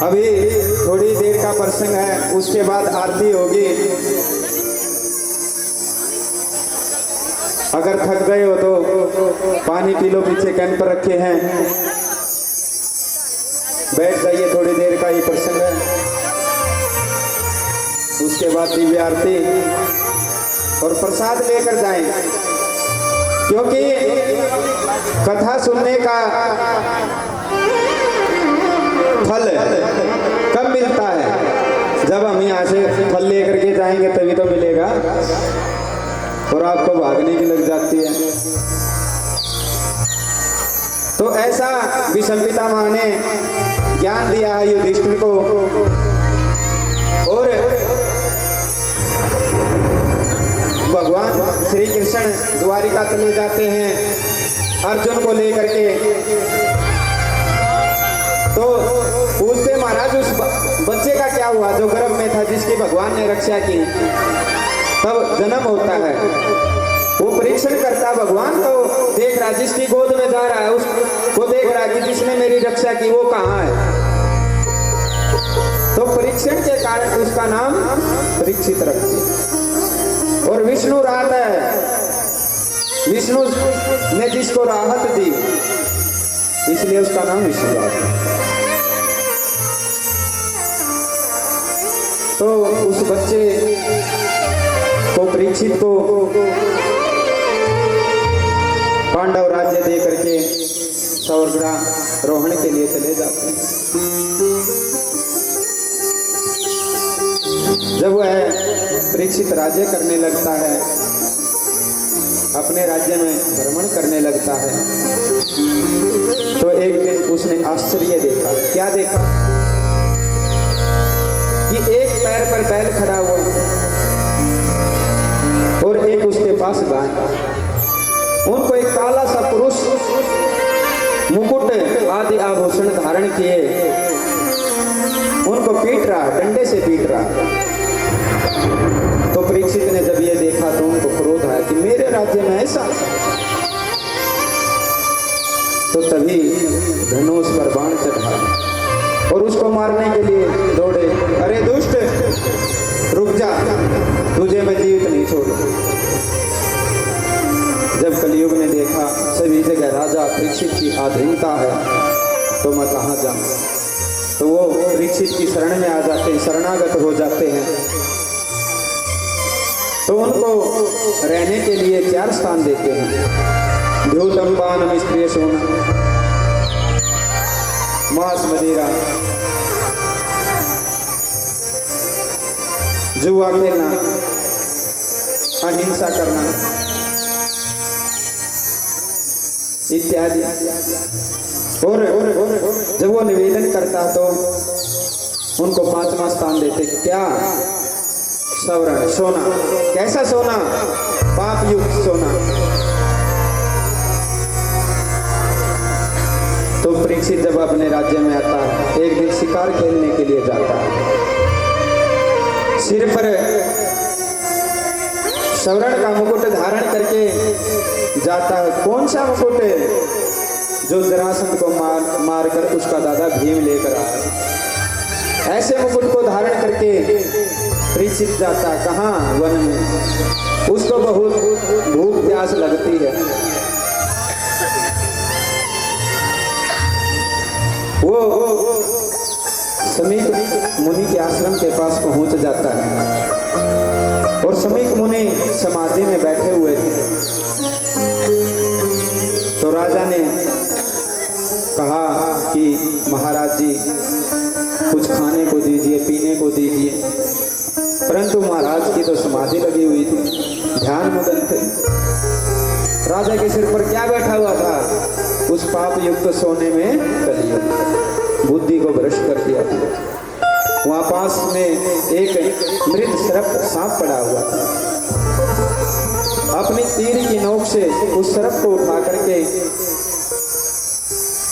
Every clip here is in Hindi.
अभी थोड़ी देर का प्रसंग है, उसके बाद आरती होगी। अगर थक गए हो तो पानी पी लो, पीछे कैंप रखे हैं, बैठ जाइए, थोड़ी देर का ही प्रसंग है। उसके बाद दिव्य आरती और प्रसाद लेकर जाएं, क्योंकि कथा सुनने का फल कब मिलता है? जब हम यहाँ से फल लेकर के जाएंगे तभी तो मिलेगा, और आपको भागने की लग जाती है। तो ऐसा विषम पितामह ने ज्ञान दिया है युधिष्ठिर को, और भगवान श्री कृष्ण द्वारिका चले जाते हैं अर्जुन को लेकर के। तो पूछते महाराज उस बच्चे का क्या हुआ जो गर्भ में था, जिसकी भगवान ने रक्षा की? तब जन्म होता है, वो परीक्षण करता भगवान को देख रहा, जिसकी गोद में जा रहा है उसको देख रहा कि जिसने मेरी रक्षा की वो कहाँ है। तो परीक्षण के कारण उसका नाम परीक्षित रख दिया। और विष्णु राहत है, विष्णु ने जिसको राहत दी इसलिए उसका नाम विष्णु राहत है। तो उस बच्चे को परीक्षित को पांडव राज्य दे करके स्वर्गारोहण के लिए चले जाते हैं। जब वह परीक्षित राज्य करने लगता है, अपने राज्य में भ्रमण करने लगता है, तो एक दिन उसने आश्चर्य देखा। क्या देखा? कि एक पैर पर बैल खड़ा हुआ और एक उसके पास गाय। उनको एक काला सा पुरुष मुकुट आदि आभूषण धारण किए उनको पीट रहा, डंडे से पीट रहा। तो परीक्षित ने जब ये देखा तो उनको क्रोध आया कि मेरे राज्य में ऐसा। तो तभी धनुष पर बाण चढ़ा और उसको मारने के लिए दौड़े। अरे दुष्ट, रुक जा, तुझे मैं जीवित नहीं छोड़ूंगा। जब कलयुग ने देखा सभी जगह राजा परीक्षित की अधीनता है, तो मैं कहाँ जाऊं? तो वो परीक्षित की शरण में आ जाते हैं, शरणागत हो जाते हैं। तो उनको रहने के लिए 4 स्थान देते हैं। द्योतम पानम स्त्रिय सोना, मांस मदिरा, जुआ खेलना, अहिंसा करना इत्यादि। और जब वो निवेदन करता तो उनको 5वां स्थान देते। क्या? सवर्ण, सोना। कैसा सोना? पाप युक्त सोना। तो परीक्षित जब अपने राज्य में आता है, एक दिन शिकार खेलने के लिए जाता है। सिर पर सवर्ण का मुकुट धारण करके जाता है। कौन सा मुकुट? जो जरासंध को मारकर उसका दादा भीम लेकर आया। ऐसे मुकुट को धारण करके परीक्षित जाता। कहाँ? वन में। उसको बहुत भूख प्यास लगती है। वो समीप मुनि के आश्रम के पास पहुंच जाता है और समीप मुनि समाधि में बैठे हुए थे। तो राजा ने कहा कि महाराज जी कुछ खाने को दीजिए, पीने को दीजिए। परंतु महाराज की तो समाधि लगी हुई थी, ध्यान मगन थे। राजा के सिर पर क्या बैठा हुआ था? उस पाप युक्त सोने में कलियुग बुद्धि को भ्रष्ट कर दिया था। वहां पास में एक मृत सर्प सांप पड़ा हुआ था। अपनी तीर की नोक से उस सर्प को उठा करके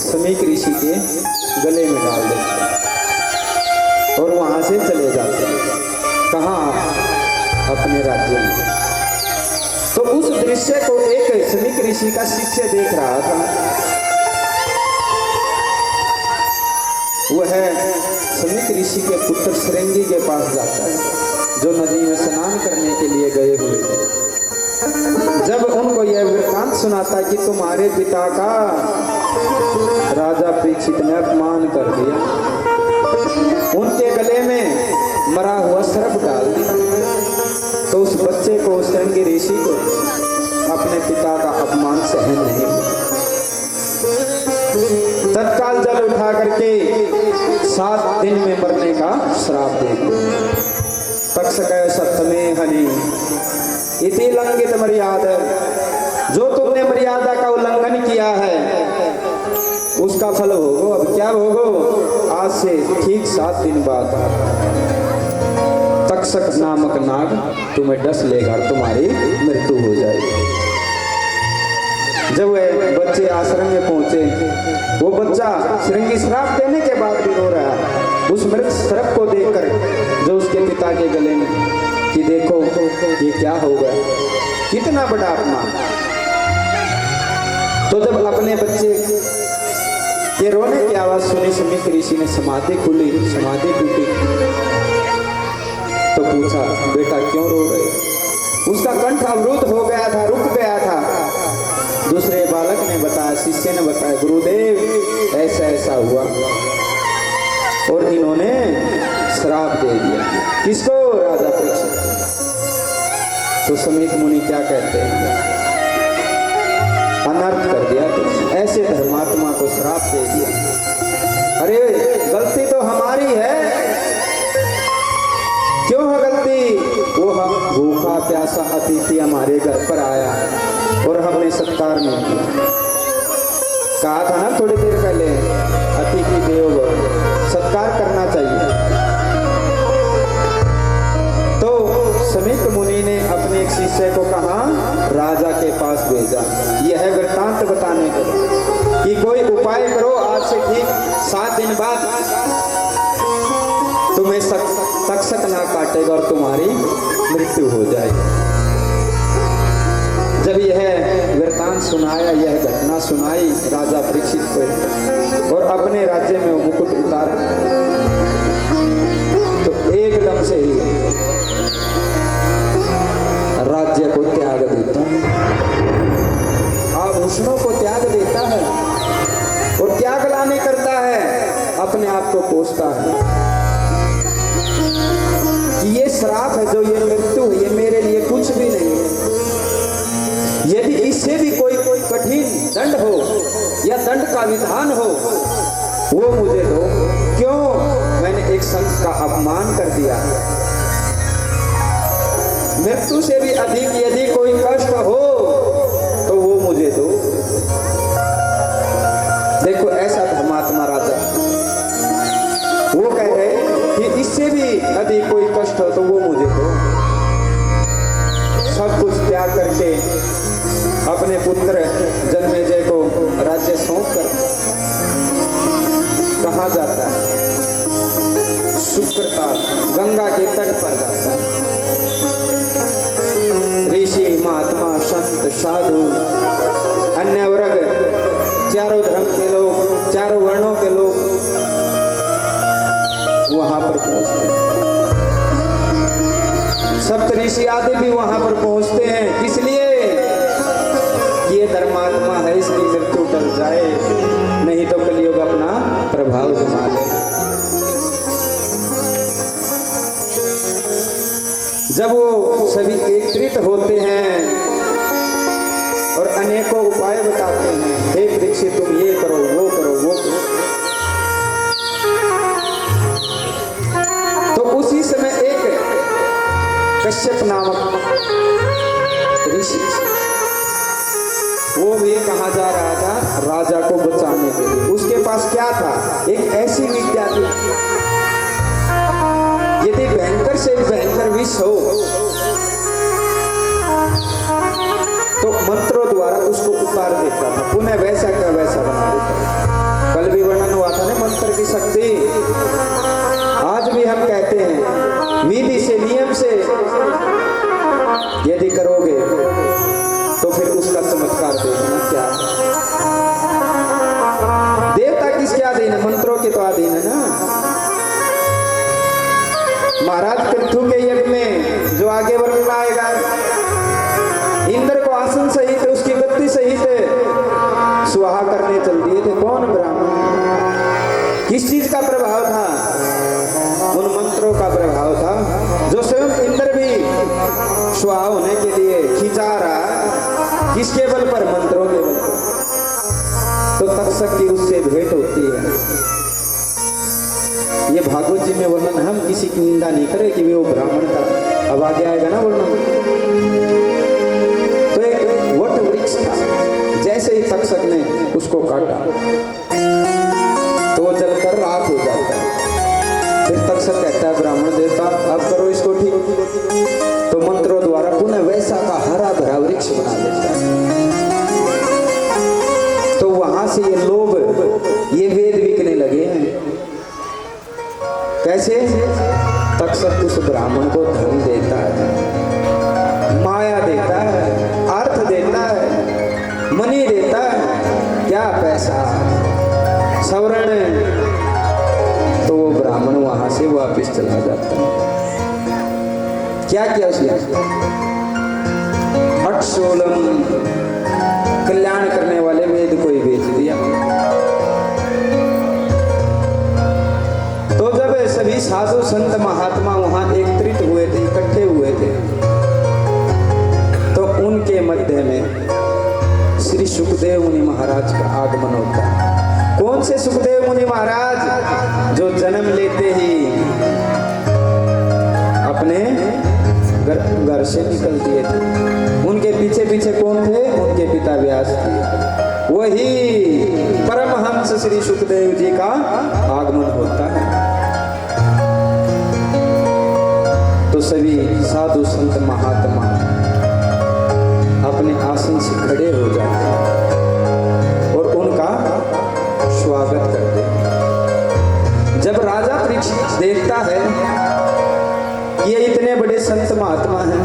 समीक ऋषि के गले में डाल देते और वहां से चले जाते हैं। कहाँ? अपने राज्य में। तो उस दृश्य को एक समीक ऋषि का शिष्य देख रहा था। वह समीक ऋषि के पुत्र श्रृंगी के पास जाता है, जो नदी में स्नान करने के लिए गए हुए थे। जब उनको यह वृत्तांत सुनाता कि तुम्हारे पिता का राजा परीक्षित ने अपमान कर दिया, उनके गले में मरा हुआ सर्प डाल दिया, तो उस बच्चे को, श्रृंगी ऋषि को अपने पिता का अपमान सहन नहीं हुआ। तत्काल जल उठा करके 7 दिन में मरने का श्राप दे दिया। तक्षक सप्तमे हनि इति लंघित मर्यादा, जो तुमने मर्यादा का उल्लंघन किया है उसका फल भोगो। अब क्या भोगो? आज से ठीक 7 दिन बाद तक्षक नामक नाग तुम्हें डस लेगा, तुम्हारी मृत्यु हो जाएगी। जब वह बच्चे आश्रम में पहुंचे, वो बच्चा श्रृंगी श्राप देने के बाद भी रो रहा है उस मृत सर्प को देखकर, जो उसके पिता के गले में, कि देखो ये क्या हो गया, कितना बड़ा अपमान। तो जब अपने बच्चे के रोने की आवाज सुनी, समीक ऋषि ने समाधि खुली, समाधि टूटी, तो पूछा बेटा क्यों रो रहे? उसका कंठ अवरुद्ध हो गया था, रुक गया था। दूसरे बालक ने बताया, शिष्य ने बताया, गुरुदेव ऐसा ऐसा हुआ और इन्होंने श्राप दे दिया। किसको? राजा परीक्षित। तो समीक मुनि क्या कहते हैं? अनर्थ कर दिया, तो ऐसे धर्मात्मा को श्राप दे दिया। अरे गलती तो हमारी है। क्यों है गलती? वो हम भूखा प्यासा अतिथि हमारे घर पर आया और हमने सत्कार नहीं किया। कहा था ना थोड़ी देर पहले, अतिथि देवो भव, सत्कार करना चाहिए। तो समीक मुनि ने अपने एक शिष्य को कहा, राजा के पास भेजा, यह वृत्तांत बताने को कि कोई उपाय करो, आज से ठीक 7 दिन बाद तुम्हें तक्षक ना काटेगा और तुम्हारी मृत्यु हो जाएगी। जब यह वृत्तांत सुनाया, यह घटना सुनाई राजा परीक्षित को और अपने राज्य में मुकुट उतारा, तो एकदम से ही राज्य को त्याग देता है, आभूषणों को त्याग देता है और त्याग लाने करता है, अपने आप को कोसता है कि ये श्राप है, जो ये मृत्यु है, ये मेरे लिए कुछ भी नहीं है। यदि इससे भी कोई कठिन दंड हो या दंड का विधान हो, वो मुझे दो। क्यों? मैंने एक संत का अपमान कर दिया। मृत्यु से भी अधिक यदि कोई कष्ट हो तो वो मुझे दो। देखो ऐसा धर्मात्मा राजा, वो कह रहे कि इससे भी अधिक कोई कष्ट हो तो वो मुझे दो। सब कुछ त्याग करके अपने पुत्र जन्मेजय को राज्य सौंप कर कहाँ जाता है? शुक्रता गंगा के तट पर जाता है। ऋषि महात्मा संत साधु अन्य वर्ग, चारों धर्म के लोग, चारों वर्णों के लोग वहां पर पहुंचते हैं। सप्त ऋषि आदि भी वहां पर पहुंचते हैं, इसलिए ये धर्मात्मा है, इसकी मृत्यु टल जाए, नहीं तो कलियुग अपना प्रभाव जमा ले। जब वो सभी एकत्रित होते हैं और अनेकों उपाय बताते हैं, हे परीक्षित तुम ये करो, वो करो, वो करो, तो उसी समय एक कश्यप नामक ऋषि, वो भी कहा जा रहा था राजा को बचाने के लिए। उसके पास क्या था? एक ऐसी विद्या थी, यदि भयंकर से भयंकर विष हो तो मंत्रों द्वारा उसको उतार देता था, पुनः वैसा का वैसा बना देता। कल भी वर्णन हुआ था ना मंत्र की शक्ति। आज भी हम कहते हैं विधि से, नियम से यदि करोगे तो फिर उसका चमत्कार देखना क्या है। देवता किस क्या देना, मंत्रों के तो अधीन है ना। महाराज पृथु के यज्ञ में जो आगे वर्णन आएगा, इंद्र को आसन सहित उसकी गद्दी सहित सुहा करने चल दिए थे। कौन? ब्राह्मण। किस चीज का प्रभाव था? उन मंत्रों का प्रभाव था जो स्वयं इंद्र भी सुहा होने के लिए खींचा रहा। किसके बल पर? मंत्रों के बल पर। तो तक्षक की उससे भेंट होती है। ये भागवत जी में वर्णन, हम किसी की निंदा नहीं करें कि वो ब्राह्मण था। अब आगे आएगा ना वर्णन। तो एक वट वृक्ष था, जैसे ही तक्षक ने उसको काटा तो वो जलकर राख हो जाता है। फिर तक्षक कहता है ब्राह्मण देवता अब करो इसको ठीक। तो मंत्रों द्वारा पुनः वैसा का हरा भरा वृक्ष बना देता है। तो वहां से ये लोग ये वेद बिकने लगे हैं। कैसे? तक्षक उस ब्राह्मण को धन देता है, माया देता है, अर्थ देता है, मनी देता है, क्या पैसा, सवर्ण। तो वो ब्राह्मण वहां से वापस चला जाता है। क्या किया उसने? हठशोलम, कल्याण करने वाले वेद को ही बेच दिया। तो जब सभी साधु संत महात्मा वहां एकत्रित हुए थे, इकट्ठे हुए थे, तो उनके मध्य में श्री सुखदेव मुनि महाराज का आगमन होता है। कौन से सुखदेव मुनि महाराज? जो जन्म लेते ही अपने घर से निकल दिए थे। उनके पीछे पीछे कौन थे? उनके पिता व्यास थे। वही परमहंस श्री सुखदेव जी का आगमन होता है। तो सभी साधु संत महात्मा अपने आसन से खड़े हो जाते हैं और उनका स्वागत करते हैं। जब राजा परीक्षित देखता है ये इतने बड़े संत महात्मा हैं,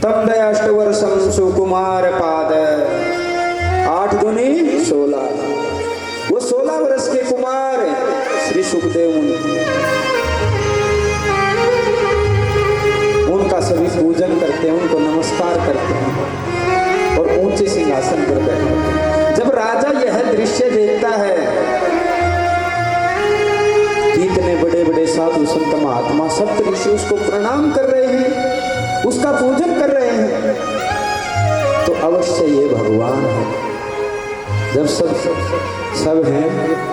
तब दयाष्ट वर्षम सुकुमार पाद, 8 दूनी 16, वो 16 वर्ष के कुमार श्री सुखदेव मुनि, उनका सभी पूजन करते हैं, उनको नमस्कार करते हैं और ऊंचे सिंहासन पर बैठते हैं। जब राजा यह दृश्य देखता है कि इतने बड़े बड़े साधु संत महात्मा सप्त ऋषि उसको प्रणाम कर रहे हैं, उसका पूजन कर रहे हैं, तो अवश्य ये भगवान है। जब सब हैं,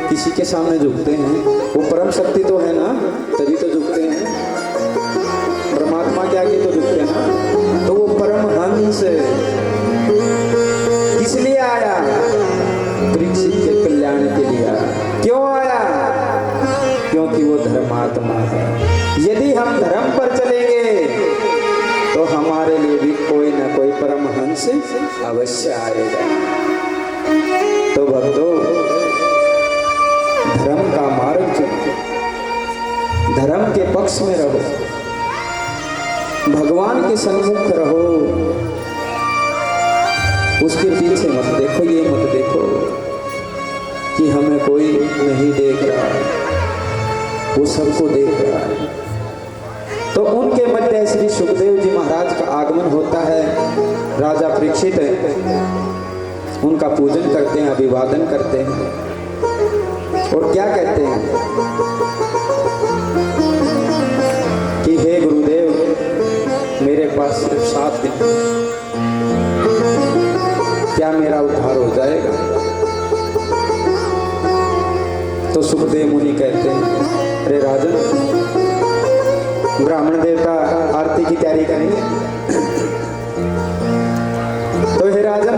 किसी के सामने झुकते हैं, वो परम शक्ति तो है ना, तभी तो झुकते हैं। परमात्मा के आगे तो झुकते हैं ना। तो वो परमहंस किस लिए आया? परीक्षित के कल्याण के लिए आया। क्यों आया? क्योंकि वो धर्मात्मा है। यदि हम धर्म पर चलेंगे तो हमारे लिए भी कोई ना कोई परमहंस अवश्य आएगा। तो भक्तों, धर्म का मार्ग चुनो, धर्म के पक्ष में रहो, भगवान के सन्मुख रहो, उसके पीछे मत देखो। ये मत देखो कि हमें कोई नहीं देख रहा है, वो सबको देख रहा है। तो उनके मध्य श्री सुखदेव जी महाराज का आगमन होता है। राजा परीक्षित उनका पूजन करते हैं, अभिवादन करते हैं और क्या कहते हैं कि हे गुरुदेव, मेरे पास सिर्फ 7 दिन, क्या मेरा उद्धार हो जाएगा? तो सुखदेव मुनि कहते हैं, अरे राजन, ब्राह्मण देवता आरती की तैयारी करेंगे। तो हे राजन,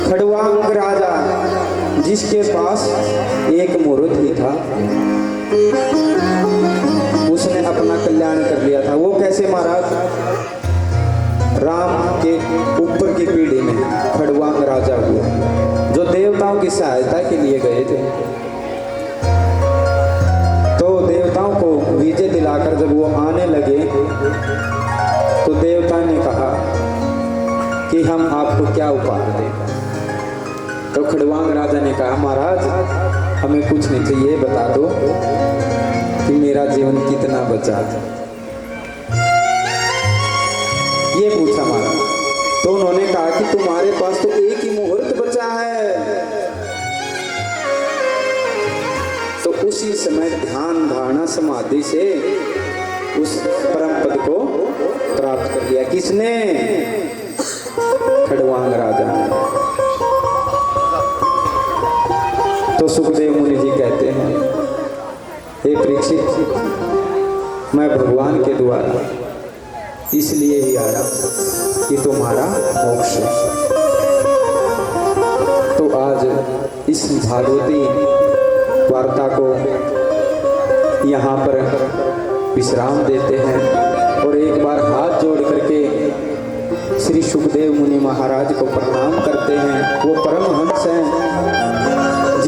खड़वांग राजा जिसके पास एक मुहूर्त ही था, उसने अपना कल्याण कर लिया था। वो कैसे महाराज? राम के ऊपर की पीढ़ी में खड़वांग राजा हुए, जो देवताओं की सहायता के लिए गए थे। तो देवताओं को विजय दिलाकर जब वो आने लगे तो देवता ने कहा कि हम आपको क्या उपहार दें? तो खड़वांग राजा ने कहा, महाराज हमें कुछ नहीं चाहिए, बता दो कि मेरा जीवन कितना बचा है। ये पूछा महाराज। तो उन्होंने कहा कि तुम्हारे पास तो एक ही मुहूर्त बचा है। तो उसी समय ध्यान धारणा समाधि से उस परम पद को प्राप्त कर लिया। किसने? खड़वांग राजा ने। तो सुखदेव मुनि जी कहते हैं, हे परीक्षित, मैं भगवान के द्वारा इसलिए ही आया कि तुम्हारा मोक्ष है। तो आज इस भागवती वार्ता को यहाँ पर विश्राम देते हैं और एक बार हाथ जोड़ करके श्री सुखदेव मुनि महाराज को प्रणाम करते हैं। वो परमहंस हैं,